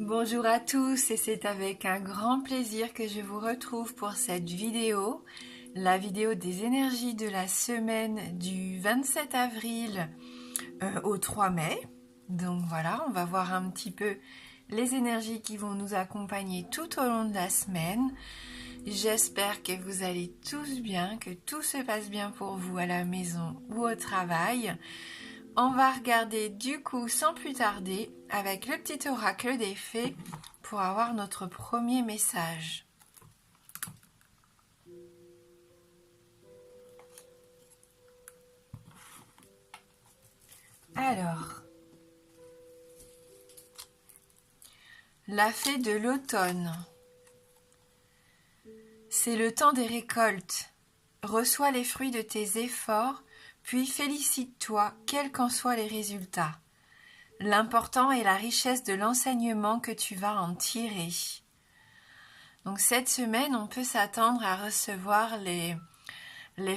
Bonjour à tous et c'est avec un grand plaisir que je vous retrouve pour cette vidéo, la vidéo des énergies de la semaine du 27 avril au 3 mai. Donc voilà, on va voir un petit peu les énergies qui vont nous accompagner tout au long de la semaine. J'espère que vous allez tous bien, que tout se passe bien pour vous à la maison ou au travail. On va regarder du coup sans plus tarder avec le petit oracle des fées pour avoir notre premier message. Alors, la fée de l'automne. C'est le temps des récoltes. Reçois les fruits de tes efforts, puis félicite-toi, quels qu'en soient les résultats. L'important est la richesse de l'enseignement que tu vas en tirer. Donc cette semaine, on peut s'attendre à recevoir les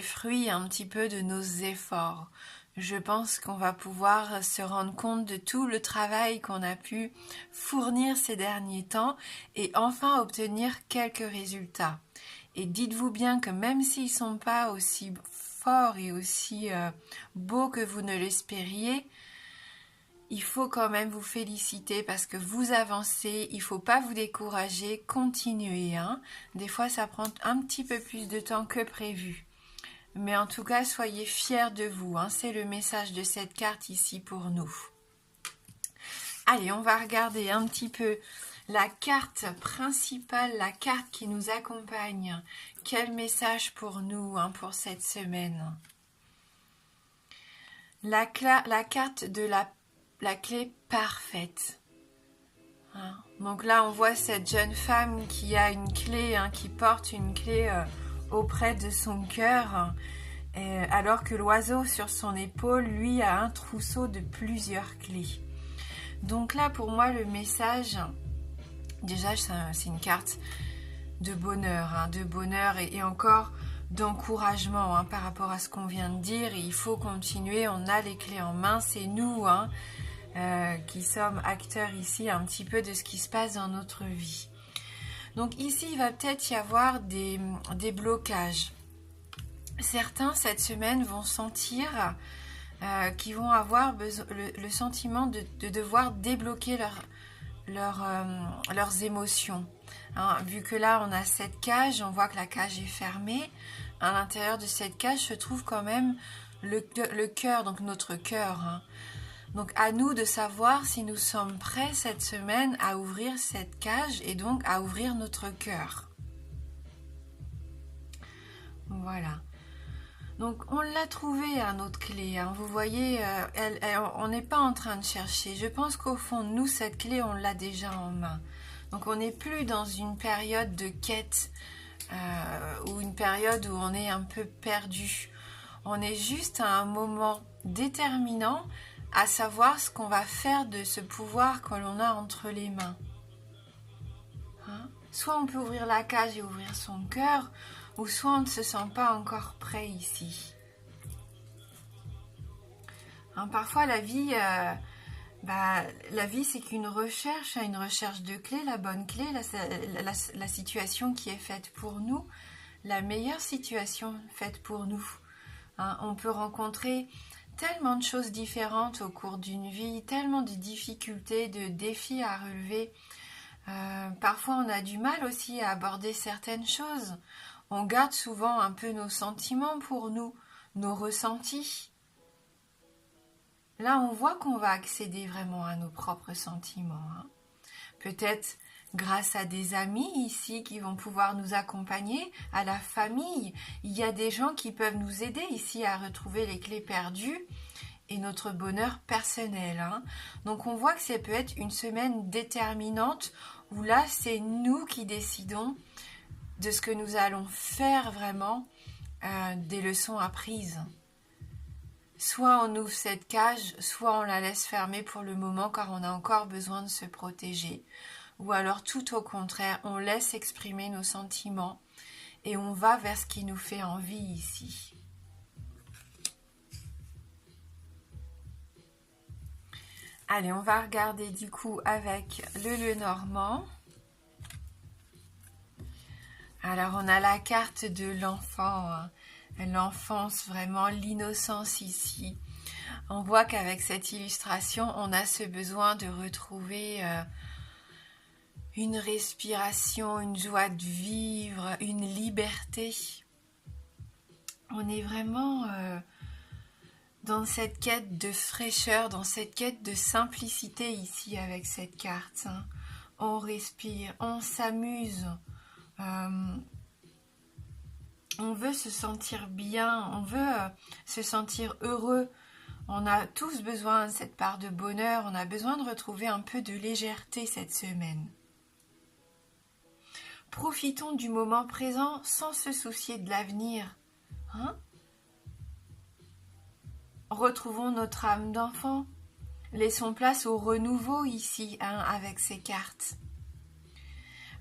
fruits un petit peu de nos efforts. Je pense qu'on va pouvoir se rendre compte de tout le travail qu'on a pu fournir ces derniers temps et enfin obtenir quelques résultats. Et dites-vous bien que même s'ils ne sont pas aussi forts et aussi beaux que vous ne l'espériez, il faut quand même vous féliciter parce que vous avancez, il ne faut pas vous décourager, continuez. Des fois, ça prend un petit peu plus de temps que prévu. Mais en tout cas, soyez fiers de vous. C'est le message de cette carte ici pour nous. Allez, on va regarder un petit peu la carte principale, la carte qui nous accompagne. Quel message pour nous, pour cette semaine? La carte de la clé parfaite. Donc là, on voit cette jeune femme qui a une clé, qui porte une clé auprès de son cœur, alors que l'oiseau sur son épaule, lui, a un trousseau de plusieurs clés. Donc là, pour moi, le message, déjà, c'est une carte de bonheur, et encore d'encouragement par rapport à ce qu'on vient de dire. Et il faut continuer, on a les clés en main, c'est nous qui sommes acteurs ici un petit peu de ce qui se passe dans notre vie. Donc ici, il va peut-être y avoir des blocages. Certains, cette semaine, vont sentir qu'ils vont avoir le sentiment de devoir débloquer leurs émotions. Vu que là, on a cette cage, on voit que la cage est fermée. À l'intérieur de cette cage se trouve quand même le cœur, donc notre cœur. Donc à nous de savoir si nous sommes prêts cette semaine à ouvrir cette cage et donc à ouvrir notre cœur. Voilà. Donc on l'a trouvé notre clé. Vous voyez, on n'est pas en train de chercher. Je pense qu'au fond de nous, cette clé, on l'a déjà en main. Donc on n'est plus dans une période de quête ou une période où on est un peu perdu. On est juste à un moment déterminant à savoir ce qu'on va faire de ce pouvoir que l'on a entre les mains. Soit on peut ouvrir la cage et ouvrir son cœur, ou soit on ne se sent pas encore prêt ici. Parfois la vie, c'est qu'une recherche, une recherche de clés, la bonne clé, la situation qui est faite pour nous, la meilleure situation faite pour nous. On peut rencontrer tellement de choses différentes au cours d'une vie, tellement de difficultés, de défis à relever. Parfois on a du mal aussi à aborder certaines choses. On garde souvent un peu nos sentiments pour nous, nos ressentis. Là on voit qu'on va accéder vraiment à nos propres sentiments. Peut-être grâce à des amis ici qui vont pouvoir nous accompagner, à la famille. Il y a des gens qui peuvent nous aider ici à retrouver les clés perdues et notre bonheur personnel. Donc on voit que ça peut être une semaine déterminante où là c'est nous qui décidons de ce que nous allons faire vraiment des leçons apprises. Soit on ouvre cette cage, soit on la laisse fermer pour le moment car on a encore besoin de se protéger. Ou alors tout au contraire, on laisse exprimer nos sentiments et on va vers ce qui nous fait envie ici. Allez, on va regarder du coup avec le Lenormand. Alors, on a la carte de l'enfant, hein. L'enfance, vraiment l'innocence ici. On voit qu'avec cette illustration, on a ce besoin de retrouver une respiration, une joie de vivre, une liberté. On est vraiment dans cette quête de fraîcheur, dans cette quête de simplicité ici avec cette carte, hein. On respire, on s'amuse. On veut se sentir bien, on veut se sentir heureux. On a tous besoin de cette part de bonheur, on a besoin de retrouver un peu de légèreté cette semaine. Profitons du moment présent sans se soucier de l'avenir. Hein? Retrouvons notre âme d'enfant. Laissons place au renouveau ici, hein, avec ces cartes.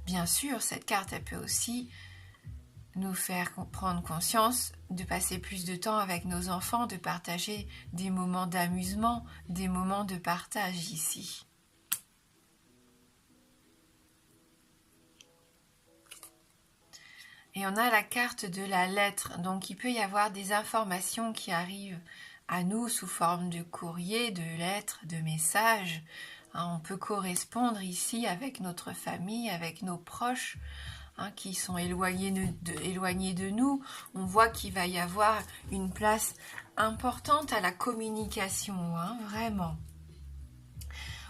Bien sûr, cette carte, elle peut aussi nous faire prendre conscience de passer plus de temps avec nos enfants, de partager des moments d'amusement, des moments de partage ici. Et on a la carte de la lettre, donc il peut y avoir des informations qui arrivent à nous sous forme de courrier, de lettres, de messages. On peut correspondre ici avec notre famille, avec nos proches, qui sont éloignés de nous. On voit qu'il va y avoir une place importante à la communication, vraiment.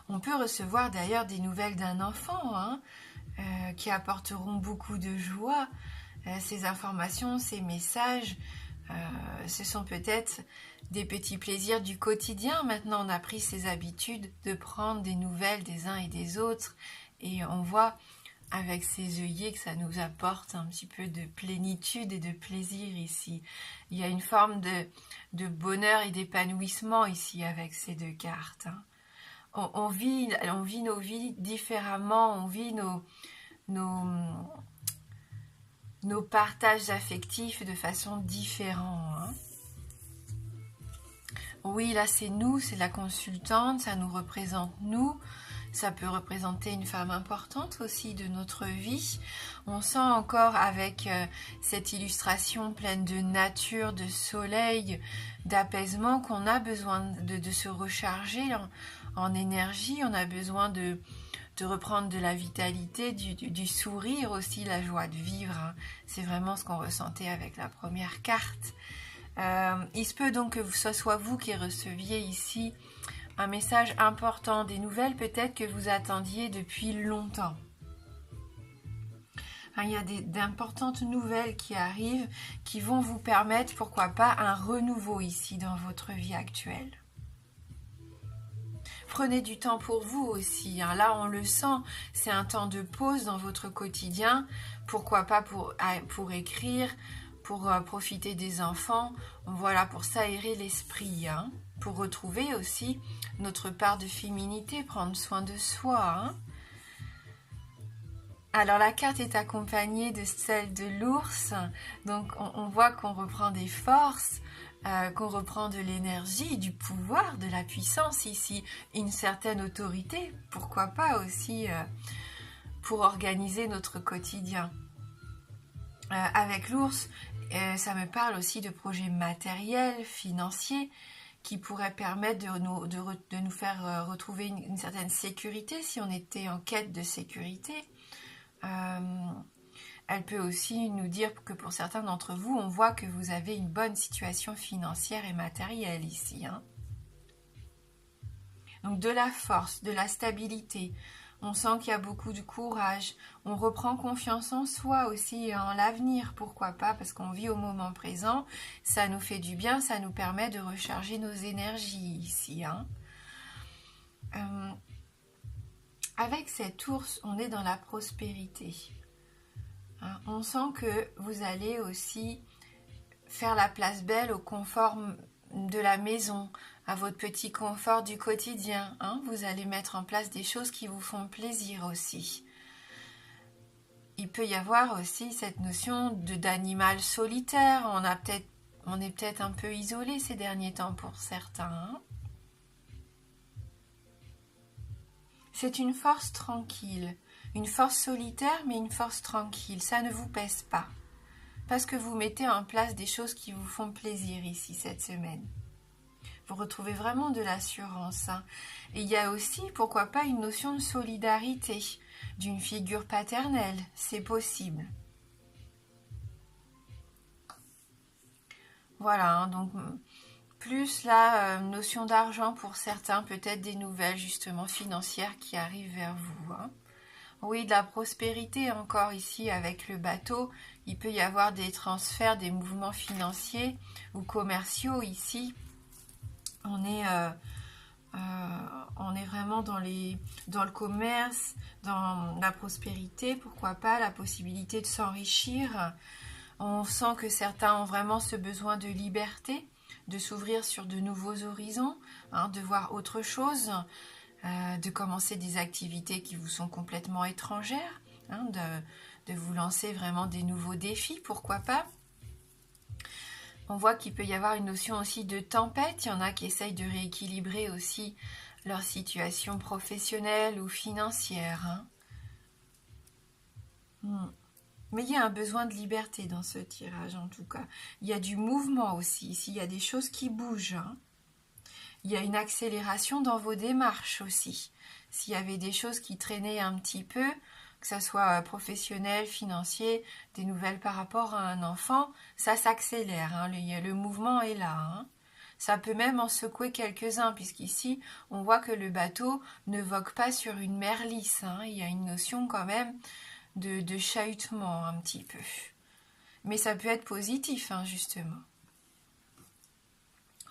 On peut recevoir d'ailleurs des nouvelles d'un enfant, qui apporteront beaucoup de joie. Ces informations, ces messages, ce sont peut-être des petits plaisirs du quotidien. Maintenant, on a pris ces habitudes de prendre des nouvelles des uns et des autres, et on voit avec ces œillets que ça nous apporte un petit peu de plénitude et de plaisir ici. Il y a une forme de bonheur et d'épanouissement ici avec ces deux cartes. On vit nos vies différemment, on vit nos partages affectifs de façon différente. Oui, là c'est nous, c'est la consultante, ça nous représente nous. Ça peut représenter une femme importante aussi de notre vie. On sent encore avec cette illustration pleine de nature, de soleil, d'apaisement qu'on a besoin de se recharger en énergie. On a besoin de reprendre de la vitalité, du sourire aussi, la joie de vivre. C'est vraiment ce qu'on ressentait avec la première carte. Il se peut donc que ce soit vous qui receviez ici un message important, des nouvelles peut-être que vous attendiez depuis longtemps. Il y a d'importantes nouvelles qui arrivent, qui vont vous permettre, pourquoi pas, un renouveau ici dans votre vie actuelle. Prenez du temps pour vous aussi. Là, on le sent, c'est un temps de pause dans votre quotidien. Pourquoi pas pour écrire, pour profiter des enfants. Voilà, pour s'aérer l'esprit. Pour retrouver aussi notre part de féminité, prendre soin de soi. Alors la carte est accompagnée de celle de l'ours, donc on voit qu'on reprend des forces, qu'on reprend de l'énergie, du pouvoir, de la puissance ici, une certaine autorité, pourquoi pas aussi pour organiser notre quotidien. Avec l'ours, ça me parle aussi de projets matériels, financiers, qui pourraient permettre de nous faire retrouver une certaine sécurité si on était en quête de sécurité. Elle peut aussi nous dire que pour certains d'entre vous, on voit que vous avez une bonne situation financière et matérielle ici. Donc de la force, de la stabilité. On sent qu'il y a beaucoup de courage. On reprend confiance en soi aussi, en l'avenir, pourquoi pas, parce qu'on vit au moment présent. Ça nous fait du bien, ça nous permet de recharger nos énergies ici. Avec cet ours, on est dans la prospérité. On sent que vous allez aussi faire la place belle au confort de la maison, à votre petit confort du quotidien. Vous allez mettre en place des choses qui vous font plaisir aussi. Il peut y avoir aussi cette notion d'animal solitaire. On est peut-être un peu isolé ces derniers temps pour certains. C'est une force tranquille, une force solitaire, mais une force tranquille. Ça ne vous pèse pas, parce que vous mettez en place des choses qui vous font plaisir ici cette semaine. Vous retrouvez vraiment de l'assurance. Et il y a aussi, pourquoi pas, une notion de solidarité, d'une figure paternelle. C'est possible. Voilà, donc plus la notion d'argent pour certains, peut-être des nouvelles justement financières qui arrivent vers vous. Oui, de la prospérité encore ici avec le bateau. Il peut y avoir des transferts, des mouvements financiers ou commerciaux ici. On est vraiment dans le commerce, dans la prospérité, pourquoi pas, la possibilité de s'enrichir. On sent que certains ont vraiment ce besoin de liberté, de s'ouvrir sur de nouveaux horizons, de voir autre chose, de commencer des activités qui vous sont complètement étrangères, de vous lancer vraiment des nouveaux défis, pourquoi pas. On voit qu'il peut y avoir une notion aussi de tempête. Il y en a qui essayent de rééquilibrer aussi leur situation professionnelle ou financière. Mais il y a un besoin de liberté dans ce tirage en tout cas. Il y a du mouvement aussi. Ici, il y a des choses qui bougent. Il y a une accélération dans vos démarches aussi. S'il y avait des choses qui traînaient un petit peu, que ce soit professionnel, financier, des nouvelles par rapport à un enfant, ça s'accélère. Le mouvement est là. Ça peut même en secouer quelques-uns, puisqu'ici, on voit que le bateau ne vogue pas sur une mer lisse. Il y a une notion quand même de chahutement un petit peu. Mais ça peut être positif, justement.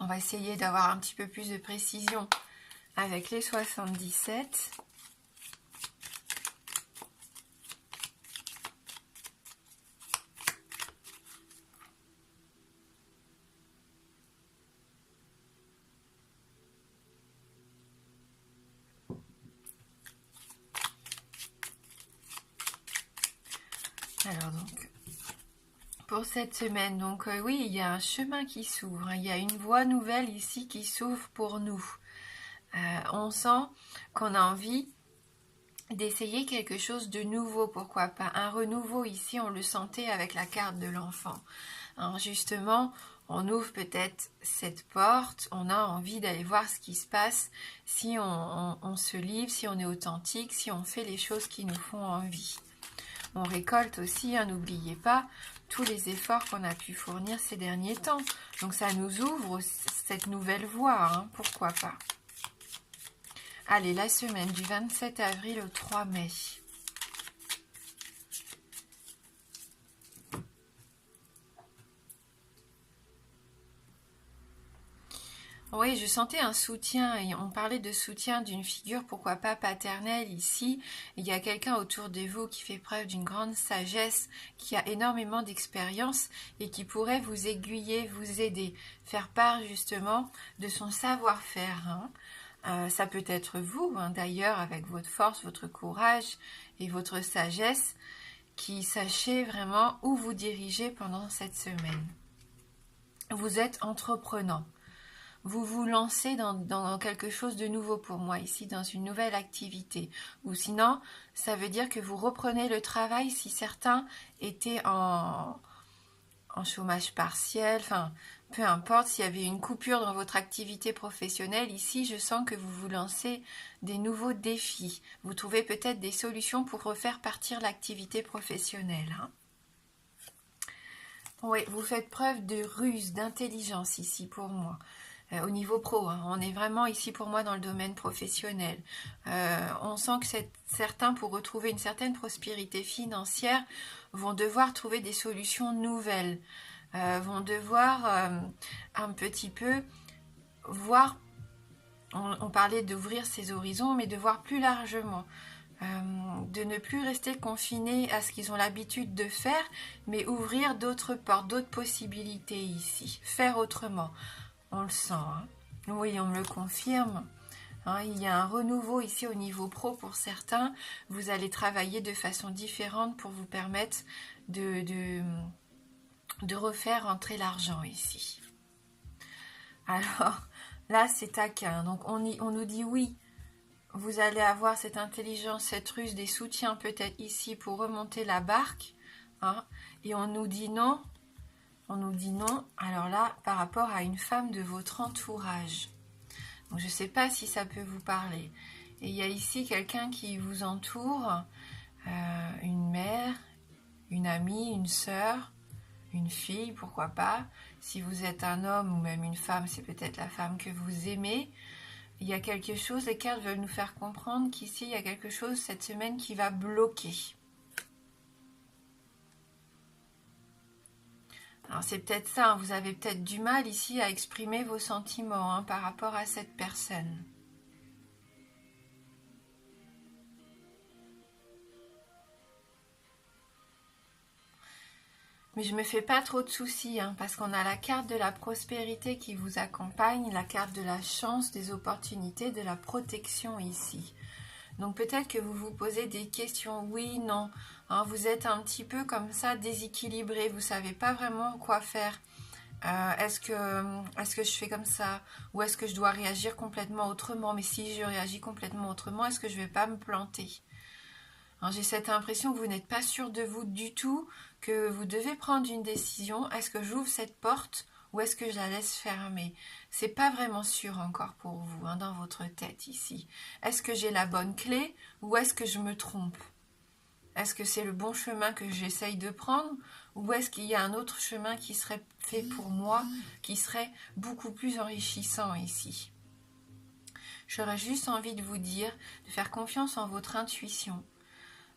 On va essayer d'avoir un petit peu plus de précision avec les 77. Alors donc, pour cette semaine, donc oui, il y a un chemin qui s'ouvre, il y a une voie nouvelle ici qui s'ouvre pour nous. On sent qu'on a envie d'essayer quelque chose de nouveau, pourquoi pas. Un renouveau ici, on le sentait avec la carte de l'enfant. Justement, on ouvre peut-être cette porte, on a envie d'aller voir ce qui se passe si on se livre, si on est authentique, si on fait les choses qui nous font envie. On récolte aussi, n'oubliez pas, tous les efforts qu'on a pu fournir ces derniers temps. Donc ça nous ouvre cette nouvelle voie, pourquoi pas. Allez, la semaine du 27 avril au 3 mai. Oui, je sentais un soutien, et on parlait de soutien d'une figure, pourquoi pas paternelle ici. Il y a quelqu'un autour de vous qui fait preuve d'une grande sagesse, qui a énormément d'expérience et qui pourrait vous aiguiller, vous aider, faire part justement de son savoir-faire. Ça peut être vous, d'ailleurs, avec votre force, votre courage et votre sagesse, qui sachez vraiment où vous dirigez pendant cette semaine. Vous êtes entreprenant. Vous vous lancez dans quelque chose de nouveau pour moi ici, dans une nouvelle activité. Ou sinon, ça veut dire que vous reprenez le travail si certains étaient en chômage partiel, enfin, peu importe, s'il y avait une coupure dans votre activité professionnelle, ici, je sens que vous vous lancez des nouveaux défis. Vous trouvez peut-être des solutions pour refaire partir l'activité professionnelle. Oui, vous faites preuve de ruse, d'intelligence ici pour moi. Au niveau pro, on est vraiment ici pour moi dans le domaine professionnel. On sent que certains, pour retrouver une certaine prospérité financière, vont devoir trouver des solutions nouvelles, vont devoir un petit peu voir, on parlait d'ouvrir ses horizons, mais de voir plus largement. De ne plus rester confinés à ce qu'ils ont l'habitude de faire, mais ouvrir d'autres portes, d'autres possibilités ici, faire autrement. On le sent, Oui, on me le confirme. Il y a un renouveau ici au niveau pro pour certains. Vous allez travailler de façon différente pour vous permettre de refaire entrer l'argent ici. Alors, là, c'est taquin. Donc, on nous dit oui. vous allez avoir cette intelligence, cette ruse, des soutiens peut-être ici pour remonter la barque. Hein, et on nous dit non. On nous dit non, alors là, par rapport à une femme de votre entourage. Donc, je ne sais pas si ça peut vous parler. Et il y a ici quelqu'un qui vous entoure, une mère, une amie, une sœur, une fille, pourquoi pas. Si vous êtes un homme ou même une femme, c'est peut-être la femme que vous aimez. Il y a quelque chose, les cartes veulent nous faire comprendre qu'ici, il y a quelque chose cette semaine qui va bloquer. Alors c'est peut-être ça, hein, vous avez peut-être du mal ici à exprimer vos sentiments hein, par rapport à cette personne. Mais je me fais pas trop de soucis, hein, parce qu'on a la carte de la prospérité qui vous accompagne, la carte de la chance, des opportunités, de la protection ici. Donc peut-être que vous vous posez des questions, oui, non, hein, vous êtes un petit peu comme ça déséquilibré, vous savez pas vraiment quoi faire. Est-ce que je fais comme ça ou est-ce que je dois réagir complètement autrement? Mais si je réagis complètement autrement, est-ce que je vais pas me planter? J'ai cette impression que vous n'êtes pas sûr de vous du tout, que vous devez prendre une décision. Est-ce que j'ouvre cette porte ou est-ce que je la laisse fermer? C'est pas vraiment sûr encore pour vous, hein, dans votre tête ici. Est-ce que j'ai la bonne clé ou est-ce que je me trompe? Est-ce que c'est le bon chemin que j'essaye de prendre ou est-ce qu'il y a un autre chemin qui serait fait pour moi, qui serait beaucoup plus enrichissant ici? J'aurais juste envie de vous dire de faire confiance en votre intuition,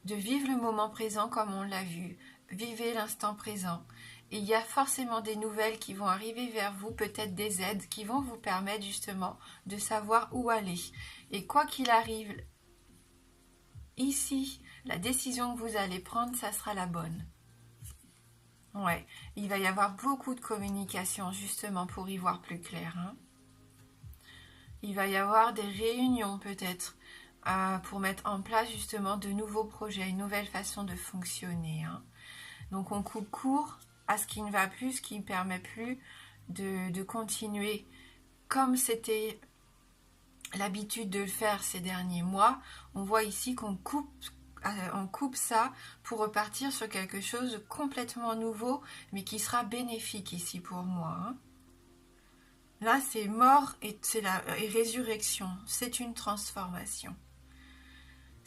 de vivre le moment présent comme on l'a vu. Vivez l'instant présent. Et il y a forcément des nouvelles qui vont arriver vers vous, peut-être des aides qui vont vous permettre justement de savoir où aller. Et quoi qu'il arrive, ici, la décision que vous allez prendre, ça sera la bonne. Ouais, il va y avoir beaucoup de communication justement pour y voir plus clair. Hein. Il va y avoir des réunions peut-être pour mettre en place justement de nouveaux projets, une nouvelle façon de fonctionner. Hein. Donc on coupe court à ce qui ne va plus, ce qui ne permet plus de continuer comme c'était l'habitude de le faire ces derniers mois. On voit ici qu'on coupe ça pour repartir sur quelque chose de complètement nouveau, mais qui sera bénéfique ici pour moi. Hein. Là, c'est mort et c'est la résurrection. C'est une transformation.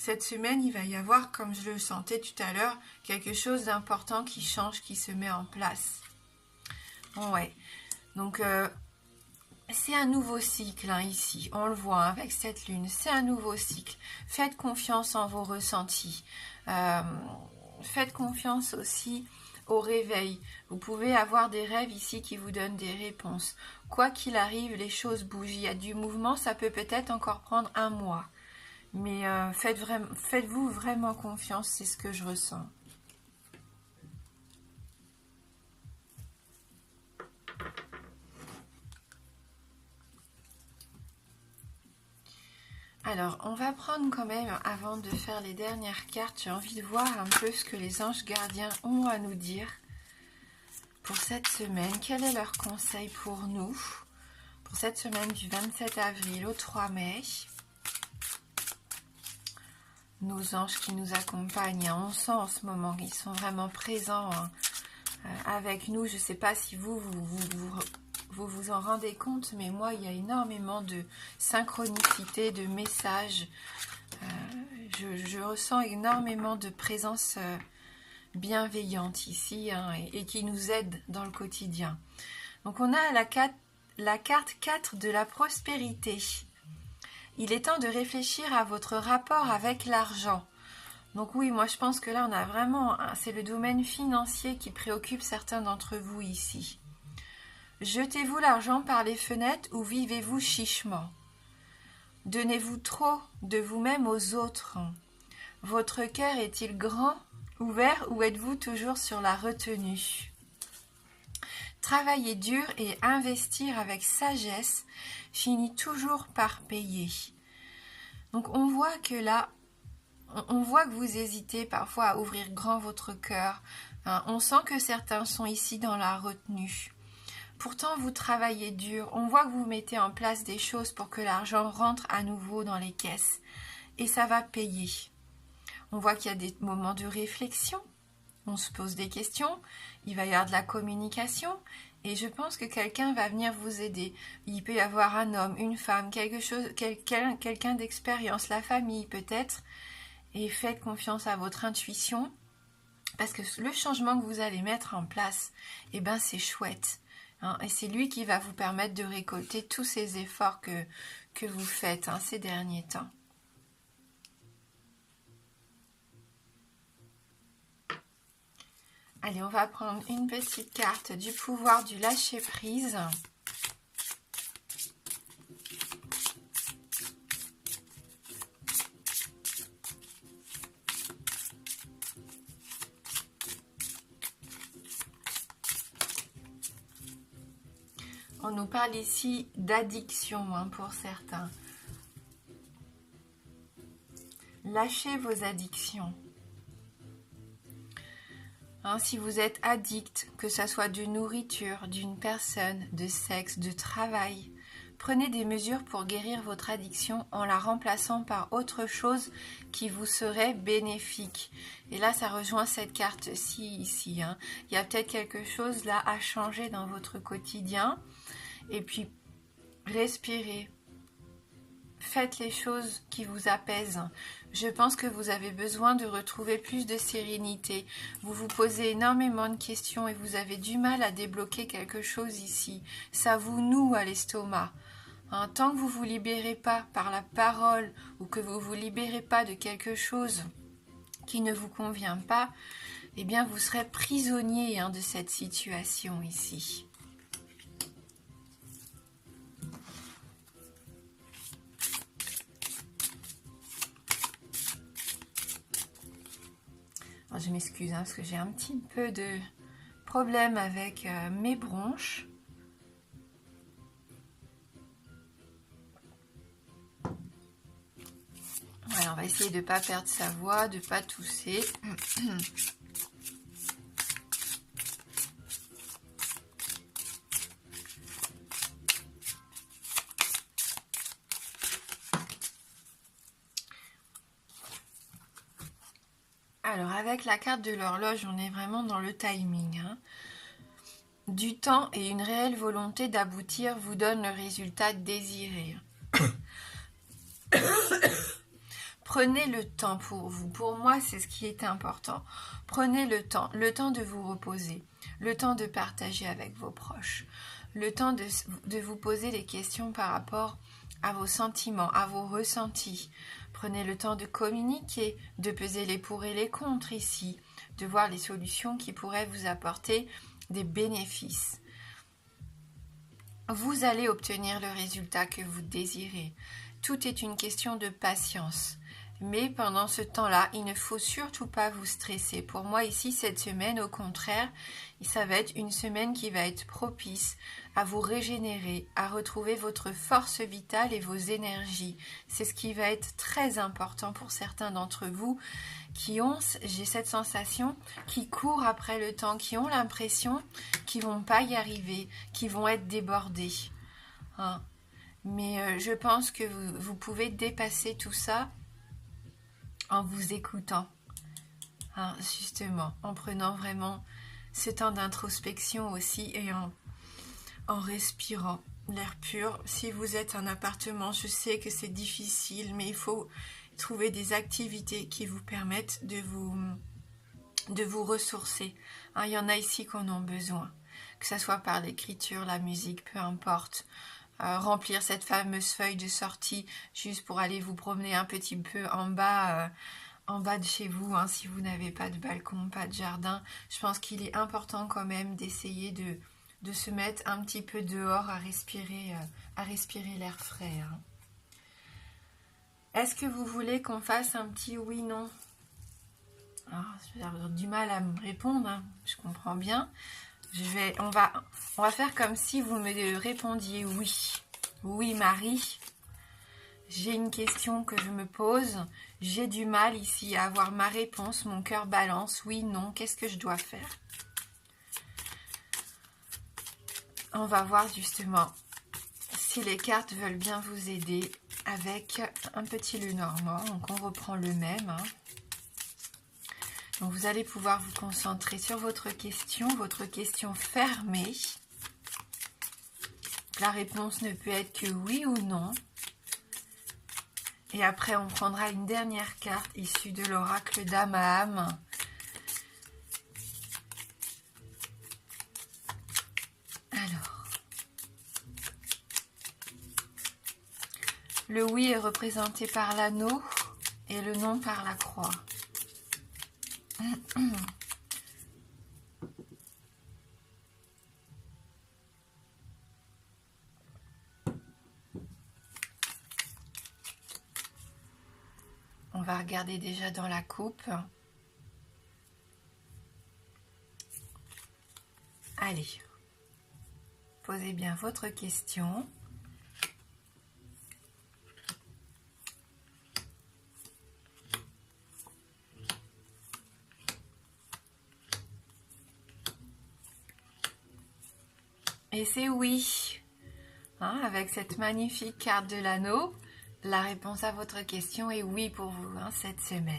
Cette semaine, il va y avoir, comme je le sentais tout à l'heure, quelque chose d'important qui change, qui se met en place. Ouais. Donc, c'est un nouveau cycle hein, ici. On le voit hein, avec cette lune. C'est un nouveau cycle. Faites confiance en vos ressentis. Faites confiance aussi au réveil. Vous pouvez avoir des rêves ici qui vous donnent des réponses. Quoi qu'il arrive, les choses bougent. Il y a du mouvement. Ça peut peut-être encore prendre un mois. Mais faites-vous vraiment confiance, c'est ce que je ressens. Alors, on va prendre quand même, avant de faire les dernières cartes, j'ai envie de voir un peu ce que les anges gardiens ont à nous dire pour cette semaine. Quel est leur conseil pour nous, pour cette semaine du 27 avril au 3 mai? Nos anges qui nous accompagnent, on sent en ce moment qu'ils sont vraiment présents hein, avec nous. Je ne sais pas si vous vous en rendez compte, mais moi, il y a énormément de synchronicité, de messages. Je ressens énormément de présence bienveillante ici hein, et qui nous aide dans le quotidien. Donc, on a la carte 4 de la prospérité. Il est temps de réfléchir à votre rapport avec l'argent. Donc oui, moi je pense que là on a vraiment, c'est le domaine financier qui préoccupe certains d'entre vous ici. Jetez-vous l'argent par les fenêtres ou vivez-vous chichement? Donnez-vous trop de vous-même aux autres? Votre cœur est-il grand, ouvert ou êtes-vous toujours sur la retenue? Travailler dur et investir avec sagesse finit toujours par payer. Donc on voit que là, on voit que vous hésitez parfois à ouvrir grand votre cœur. On sent que certains sont ici dans la retenue. Pourtant, vous travaillez dur. On voit que vous mettez en place des choses pour que l'argent rentre à nouveau dans les caisses. Et ça va payer. On voit qu'il y a des moments de réflexion. On se pose des questions. Il va y avoir de la communication. Et je pense que quelqu'un va venir vous aider. Il peut y avoir un homme, une femme, quelqu'un d'expérience, la famille peut-être. Et faites confiance à votre intuition. Parce que le changement que vous allez mettre en place, eh ben c'est chouette. Hein, et c'est lui qui va vous permettre de récolter tous ces efforts que vous faites ces derniers temps. Allez, on va prendre une petite carte du pouvoir du lâcher-prise. On nous parle ici d'addiction pour certains. Lâchez vos addictions. Si vous êtes addict, que ce soit de nourriture, d'une personne, de sexe, de travail, prenez des mesures pour guérir votre addiction en la remplaçant par autre chose qui vous serait bénéfique. Et là, ça rejoint cette carte-ci, ici. Il y a peut-être quelque chose là à changer dans votre quotidien. Et puis, respirez. Faites les choses qui vous apaisent. Je pense que vous avez besoin de retrouver plus de sérénité. Vous vous posez énormément de questions et vous avez du mal à débloquer quelque chose ici. Ça vous noue à l'estomac. Tant que vous ne vous libérez pas par la parole ou que vous ne vous libérez pas de quelque chose qui ne vous convient pas, eh bien vous serez prisonnier de cette situation ici. Je m'excuse parce que j'ai un petit peu de problème avec mes bronches. Voilà, on va essayer de ne pas perdre sa voix, de ne pas tousser. Alors, avec la carte de l'horloge, on est vraiment dans le timing. Du temps et une réelle volonté d'aboutir vous donnent le résultat désiré. Prenez le temps pour vous. Pour moi, c'est ce qui est important. Prenez le temps de vous reposer, le temps de partager avec vos proches, le temps de vous poser des questions par rapport à vos sentiments, à vos ressentis. Prenez le temps de communiquer, de peser les pour et les contre ici, de voir les solutions qui pourraient vous apporter des bénéfices. Vous allez obtenir le résultat que vous désirez. Tout est une question de patience. Mais pendant ce temps-là, il ne faut surtout pas vous stresser. Pour moi, ici, cette semaine, au contraire, ça va être une semaine qui va être propice à vous régénérer, à retrouver votre force vitale et vos énergies. C'est ce qui va être très important pour certains d'entre vous qui ont, j'ai cette sensation, qui courent après le temps, qui ont l'impression qu'ils ne vont pas y arriver, qu'ils vont être débordés. Mais je pense que vous pouvez dépasser tout ça en vous écoutant, justement, en prenant vraiment ce temps d'introspection aussi et en respirant l'air pur. Si vous êtes en appartement, je sais que c'est difficile, mais il faut trouver des activités qui vous permettent de vous ressourcer. Il y en a ici qui en ont besoin, que ce soit par l'écriture, la musique, peu importe. Remplir cette fameuse feuille de sortie juste pour aller vous promener un petit peu en bas de chez vous, si vous n'avez pas de balcon, pas de jardin. Je pense qu'il est important quand même d'essayer de se mettre un petit peu dehors à respirer l'air frais. Est-ce que vous voulez qu'on fasse un petit oui-non? J'ai du mal à me répondre, je comprends bien. On va faire comme si vous me répondiez oui. Oui, Marie, j'ai une question que je me pose. J'ai du mal ici à avoir ma réponse. Mon cœur balance. Oui, non, qu'est-ce que je dois faire? On va voir justement si les cartes veulent bien vous aider avec un petit Lenormand. Donc on reprend le même. Donc vous allez pouvoir vous concentrer sur votre question fermée. La réponse ne peut être que oui ou non. Et après on prendra une dernière carte issue de l'oracle d'âme à âme. Alors, le oui est représenté par l'anneau et le non par la croix. On va regarder déjà dans la coupe. Allez, posez bien votre question. Et c'est oui. Avec cette magnifique carte de l'anneau, la réponse à votre question est oui pour vous cette semaine.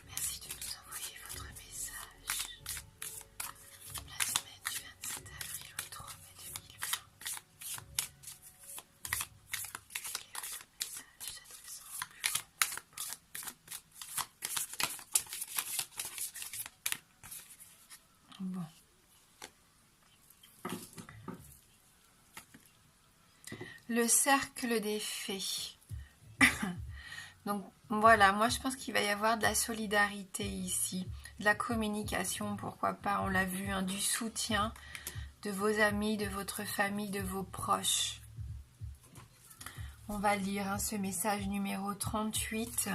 Merci de nous envoyer votre message. La semaine du 27 avril au 3 mai 2020. Et votre message s'adressant au plus grand nombre. Bon. Le cercle des fées. Donc voilà, moi je pense qu'il va y avoir de la solidarité ici, de la communication, pourquoi pas, on l'a vu, du soutien de vos amis, de votre famille, de vos proches. On va lire ce message numéro 38.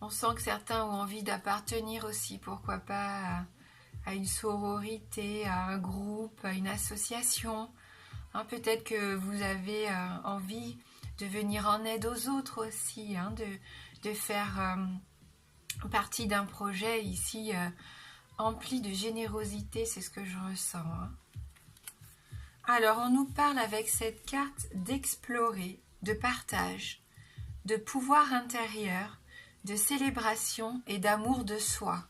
On sent que certains ont envie d'appartenir aussi, pourquoi pas, à une sororité, à un groupe, à une association. Peut-être que vous avez envie de venir en aide aux autres aussi, de faire partie d'un projet ici empli de générosité, c'est ce que je ressens. Alors, on nous parle avec cette carte d'explorer, de partage, de pouvoir intérieur, de célébration et d'amour de soi.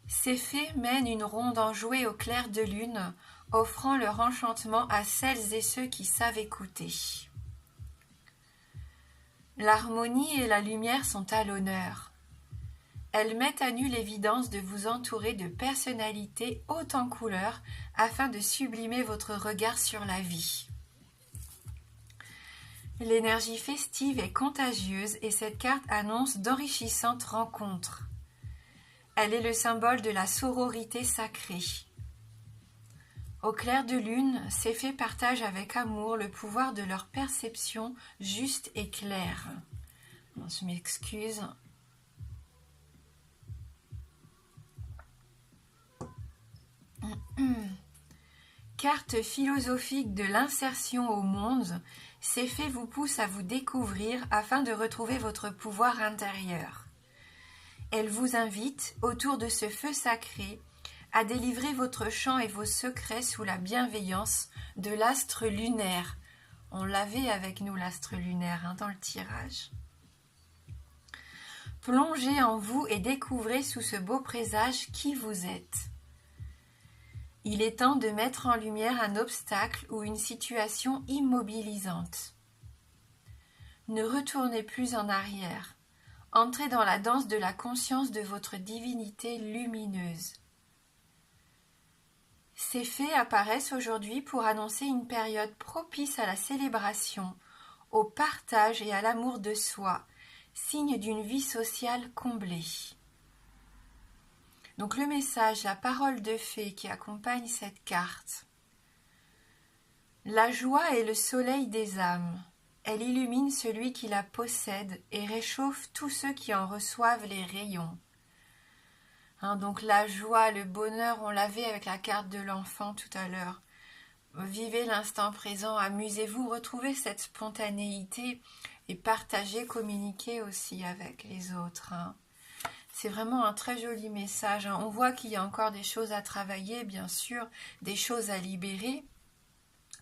Ces fées mènent une ronde enjouée au clair de lune, offrant leur enchantement à celles et ceux qui savent écouter. L'harmonie et la lumière sont à l'honneur. Elles mettent à nu l'évidence de vous entourer de personnalités hautes en couleurs afin de sublimer votre regard sur la vie. L'énergie festive est contagieuse et cette carte annonce d'enrichissantes rencontres. Elle est le symbole de la sororité sacrée. Au clair de lune, ces fées partagent avec amour le pouvoir de leur perception juste et claire. Je m'excuse. Carte philosophique de l'insertion au monde, ces fées vous poussent à vous découvrir afin de retrouver votre pouvoir intérieur. Elles vous invitent, autour de ce feu sacré, à délivrer votre chant et vos secrets sous la bienveillance de l'astre lunaire. On l'avait avec nous, l'astre lunaire, dans le tirage. Plongez en vous et découvrez sous ce beau présage qui vous êtes. Il est temps de mettre en lumière un obstacle ou une situation immobilisante. Ne retournez plus en arrière. Entrez dans la danse de la conscience de votre divinité lumineuse. Ces fées apparaissent aujourd'hui pour annoncer une période propice à la célébration, au partage et à l'amour de soi, signe d'une vie sociale comblée. Donc le message, la parole de fée qui accompagne cette carte. La joie est le soleil des âmes. Elle illumine celui qui la possède et réchauffe tous ceux qui en reçoivent les rayons. Hein, donc la joie, le bonheur, on l'avait avec la carte de l'enfant tout à l'heure. Vivez l'instant présent, amusez-vous, retrouvez cette spontanéité et partagez, communiquez aussi avec les autres. Hein. C'est vraiment un très joli message. Hein. On voit qu'il y a encore des choses à travailler, bien sûr, des choses à libérer,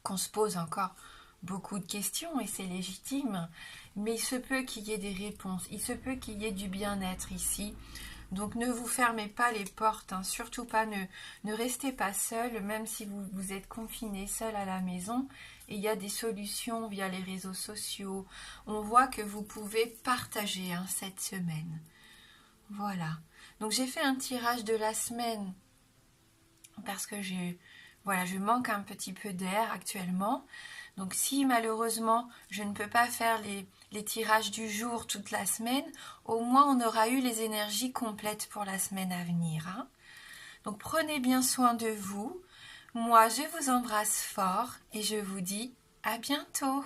qu'on se pose encore beaucoup de questions et c'est légitime, mais il se peut qu'il y ait des réponses, il se peut qu'il y ait du bien-être ici. Donc ne vous fermez pas les portes, hein, surtout pas, ne restez pas seul, même si vous êtes confiné seul à la maison. Et il y a des solutions via les réseaux sociaux. On voit que vous pouvez partager hein, cette semaine. Voilà. Donc j'ai fait un tirage de la semaine parce que je manque un petit peu d'air actuellement. Donc si malheureusement je ne peux pas faire les tirages du jour toute la semaine, au moins on aura eu les énergies complètes pour la semaine à venir. Hein. Donc prenez bien soin de vous. Moi je vous embrasse fort et je vous dis à bientôt.